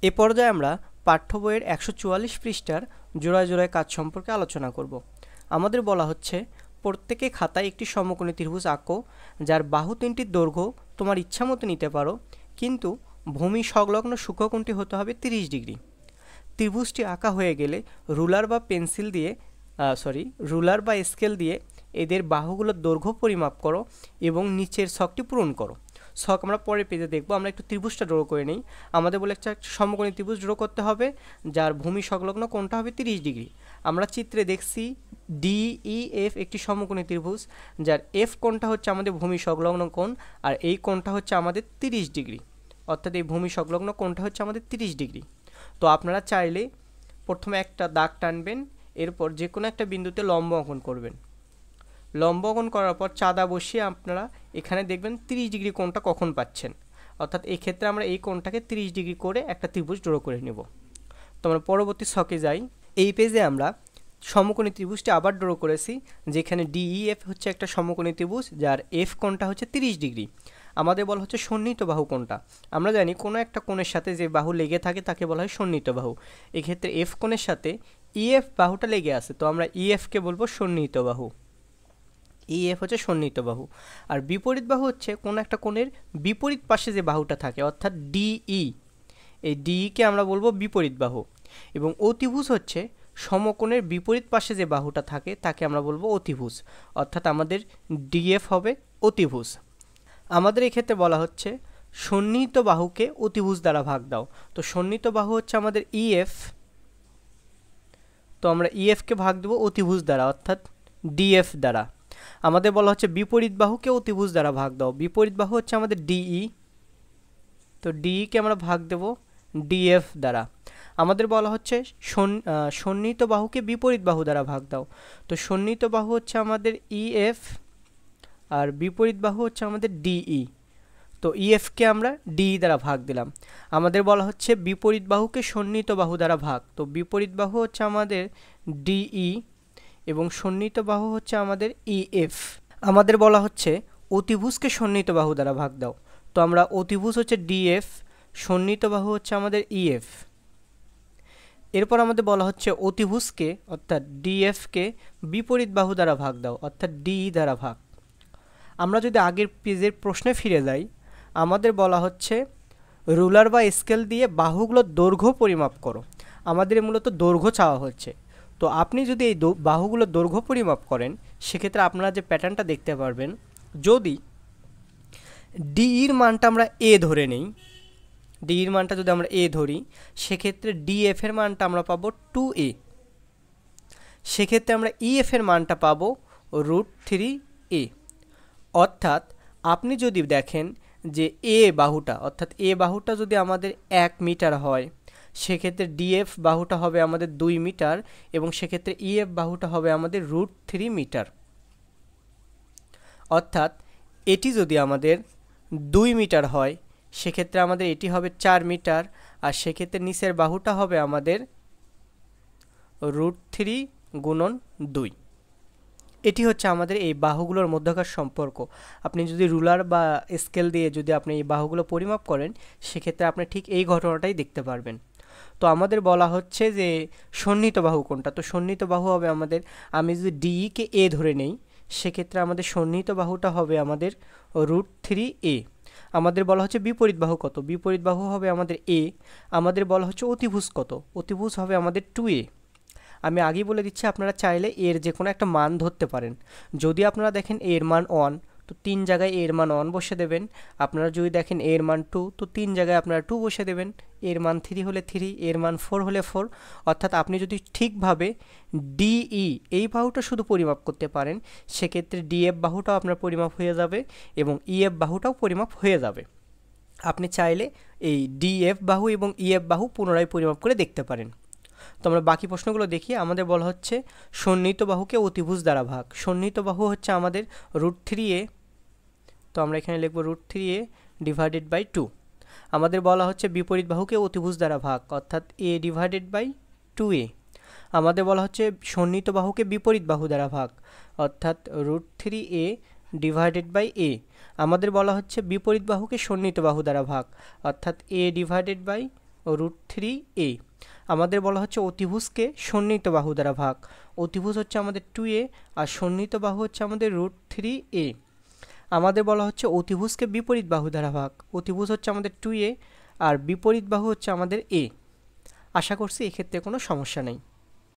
এ পর্যায়ে আমরা পাঠ্য বইয়ের 144 পৃষ্ঠার জোড়ায় জোড়ায় কাজ সম্পর্কে আলোচনা করব। আমাদের বলা হচ্ছে প্রত্যেকে খাতায় একটি সমকোণী ত্রিভুজ আঁকো যার বাহু তিনটির দৈর্ঘ্য তোমার ইচ্ছা মতো নিতে পারো, কিন্তু ভূমি সংলগ্ন সূক্ষ্মকোণটি হতে হবে 30 ডিগ্রি। ত্রিভুজটি আঁকা হয়ে গেলে রুলার বা স্কেল দিয়ে এদের বাহুগুলোর দৈর্ঘ্য পরিমাপ করো এবং নিচের ছকটি পূরণ করো। ছক আমরা পরের পেজে দেখব। আমরা একটু ত্রিভুজটা ড্র করে নিই। আমাদের বলে একটা সমকোণী ত্রিভুজ ড্র করতে হবে যার ভূমি সংলগ্ন কোণটা হবে 30 ডিগ্রি। আমরা চিত্রে দেখছি DEF একটি সমকোণী ত্রিভুজ যার এফ কোণটা হচ্ছে আমাদের ভূমি সংলগ্ন কোণ, আর এই কোণটা হচ্ছে আমাদের 30 ডিগ্রি, অর্থাৎ এই ভূমি সংলগ্ন কোণটা হচ্ছে আমাদের 30 ডিগ্রি। তো আপনারা চাইলে প্রথমে একটা দাগ টানবেন, এরপর যে কোনো একটা বিন্দুতে লম্ব অঙ্কন করবেন। লম্ব অঙ্কন করার পর চাঁদা বসিয়ে আপনারা এখানে দেখবেন 30 ডিগ্রি কোণটা কখন পাচ্ছেন, অর্থাৎ এই ক্ষেত্রে আমরা এই কোণটাকে 30 ডিগ্রি করে একটা ত্রিভুজ ড্র করে নেব। তো আমরা পরবর্তী ছকে যাই। এই পেজে আমরা সমকোণী ত্রিভুজটি আবার ড্র করেছি, যেখানে DEF হচ্ছে একটা সমকোণী ত্রিভুজ যার এফ কোণটা হচ্ছে 30 ডিগ্রি। আমাদের বলা হচ্ছে সন্নিহিত বাহু কোণটা। আমরা জানি কোনো একটা কোণের সাথে যে বাহু লেগে থাকে তাকে বলা হয় সন্নিহিত বাহু। এক্ষেত্রে এফ কোণের সাথে EF বাহুটা লেগে আছে, তো আমরা EFকে বলবো সন্নিহিত বাহু। EF হচ্ছে সন্নিহিত বাহু। আর বিপরীত বাহু হচ্ছে কোনো একটা কোণের বিপরীত পাশে যে বাহুটা থাকে, অর্থাৎ DE। এই DEকে আমরা বলবো বিপরীত বাহু। এবং অতিভুজ হচ্ছে সমকোণের বিপরীত পাশে যে বাহুটা থাকে তাকে আমরা বলবো অতিভুজ, অর্থাৎ আমাদের DF হবে অতিভুজ। আমাদের এক্ষেত্রে বলা হচ্ছে সন্নিহিত বাহুকে অতিভুজ দ্বারা ভাগ দাও। তো সন্নিহিত বাহু হচ্ছে আমাদের EF, তো আমরা EFকে ভাগ দেবো অতিভুজ দ্বারা, অর্থাৎ DF দ্বারা। আমাদের বলা হচ্ছে বিপরীত বাহুকে অতিভুজ দ্বারা ভাগ দাও। বিপরীত বাহু হচ্ছে আমাদের DE, তো DEকে আমরা ভাগ দেব DF দ্বারা। আমাদের বলা হচ্ছে সন্নিহিত বাহুকে বিপরীত বাহু দ্বারা ভাগ দাও। তো সন্নিহিত বাহু হচ্ছে আমাদের EF আর বিপরীত বাহু হচ্ছে আমাদের DE। তো EFকে আমরা DE দ্বারা ভাগ দিলাম। আমাদের বলা হচ্ছে বিপরীত বাহুকে সন্নিহিত বাহু দ্বারা ভাগ। তো বিপরীত বাহু হচ্ছে আমাদের DE এবং সন্নিহিত বাহু হচ্ছে আমাদের EF। আমাদের বলা হচ্ছে অতিভুজকে সন্নিহিত বাহু দ্বারা ভাগ দাও। তো আমরা অতিভুজ হচ্ছে DF, সন্নিহিত বাহু হচ্ছে আমাদের EF। এরপর আমাদের বলা হচ্ছে অতিভুজকে অর্থাৎ DFকে বিপরীত বাহু দ্বারা ভাগ দাও, অর্থাৎ DE দ্বারা ভাগ। আমরা যদি আগের পেজের প্রশ্নে ফিরে যাই, আমাদের বলা হচ্ছে রুলার বা স্কেল দিয়ে বাহুগুলোর দৈর্ঘ্য পরিমাপ করো। আমাদের মূলত দৈর্ঘ্য চাওয়া হচ্ছে। তো আপনি যদি এই বাহুগুলোর দৈর্ঘ্য পরিমাপ করেন, সেক্ষেত্রে আপনারা যে প্যাটার্নটা দেখতে পারবেন, যদি DEর মানটা আমরা A ধরে নিই, DEর মানটা যদি আমরা A ধরি, সেক্ষেত্রে DFের মানটা আমরা পাবো 2A। সেক্ষেত্রে আমরা EFের মানটা পাবো √3A। অর্থাৎ আপনি যদি দেখেন যে A বাহুটা, অর্থাৎ A বাহুটা যদি আমাদের 1 মিটার হয়, সেক্ষেত্রে DF বাহুটা হবে আমাদের 2 মিটার এবং সেক্ষেত্রে EF বাহুটা হবে আমাদের √3 মিটার। অর্থাৎ এটি যদি আমাদের 2 মিটার হয়, সেক্ষেত্রে আমাদের এটি হবে 4 মিটার, আর সেক্ষেত্রে নিচের বাহুটা হবে আমাদের √3 গুণন 2। এটি হচ্ছে আমাদের এই বাহুগুলোর মধ্যকার সম্পর্ক। আপনি যদি রুলার বা স্কেল দিয়ে যদি আপনি এই বাহুগুলো পরিমাপ করেন, সেক্ষেত্রে আপনি ঠিক এই ঘটনাটাই দেখতে পারবেন। তো আমাদের বলা হচ্ছে যে সন্নিহিত বাহু কোনটা, তো সন্নিহিত বাহু হবে আমাদের, আমি যদি DEকে A ধরে নেই, সেক্ষেত্রে আমাদের সন্নিহিত বাহুটা হবে আমাদের √3A। আমাদের বলা হচ্ছে বিপরীত বাহু কত, বিপরীত বাহু হবে আমাদের A। আমাদের বলা হচ্ছে অতিভুজ কত, অতিভুজ হবে আমাদের 2A। আমি আগেই বলে দিচ্ছি, আপনারা চাইলে এর যে কোনো একটা মান ধরতে পারেন। যদি আপনারা দেখেন এর মান 1, তো 3 জায়গায় এর মান 1 বসে দেবেন। আপনারা যদি দেখেন এর মান 2, তো 3 জায়গায় আপনারা 2 বসে দেবেন। এর মান 3 হলে 3, এর মান 4 হলে 4। অর্থাৎ আপনি যদি ঠিকভাবে DE এই বাহুটা শুধু পরিমাপ করতে পারেন, সেক্ষেত্রে DF বাহুটাও আপনার পরিমাপ হয়ে যাবে এবং EF বাহুটাও পরিমাপ হয়ে যাবে। আপনি চাইলে এই DF বাহু এবং EF বাহু পুনরায় পরিমাপ করে দেখতে পারেন। তো আমরা বাকি প্রশ্নগুলো দেখি। আমাদের বলা হচ্ছে সন্নিহিত বাহুকে অতিভুজ দ্বারা ভাগ। সন্নিহিত বাহু হচ্ছে আমাদের √3A, তো আমরা এখানে লিখব √3A ডিভাইডেড বাই 2। আমাদের বলা হচ্ছে বিপরীত বাহুকে অতিভুজ দ্বারা ভাগ, অর্থাৎ A ডিভাইডেড বাই 2A। আমাদের বলা হচ্ছে সন্নিহিত বাহুকে বিপরীত বাহু দ্বারা ভাগ, অর্থাৎ √3A ডিভাইডেড বাই A। আমাদের বলা হচ্ছে বিপরীত বাহুকে সন্নিহিত বাহু দ্বারা ভাগ, অর্থাৎ A ডিভাইডেড বাই √3a। আমাদের বলা হচ্ছে অতিভুজকে সন্নিহিত বাহু দ্বারা ভাগ। অতিভুজ হচ্ছে আমাদের 2a আর সন্নিহিত বাহু হচ্ছে আমাদের √3a। আমাদের বলা হচ্ছে অতিভুজকে বিপরীত বাহু দ্বারা ভাগ। অতিভুজ হচ্ছে আমাদের 2a আর বিপরীত বাহু হচ্ছে আমাদের a। আশা করছি এক্ষেত্রে কোনো সমস্যা নেই।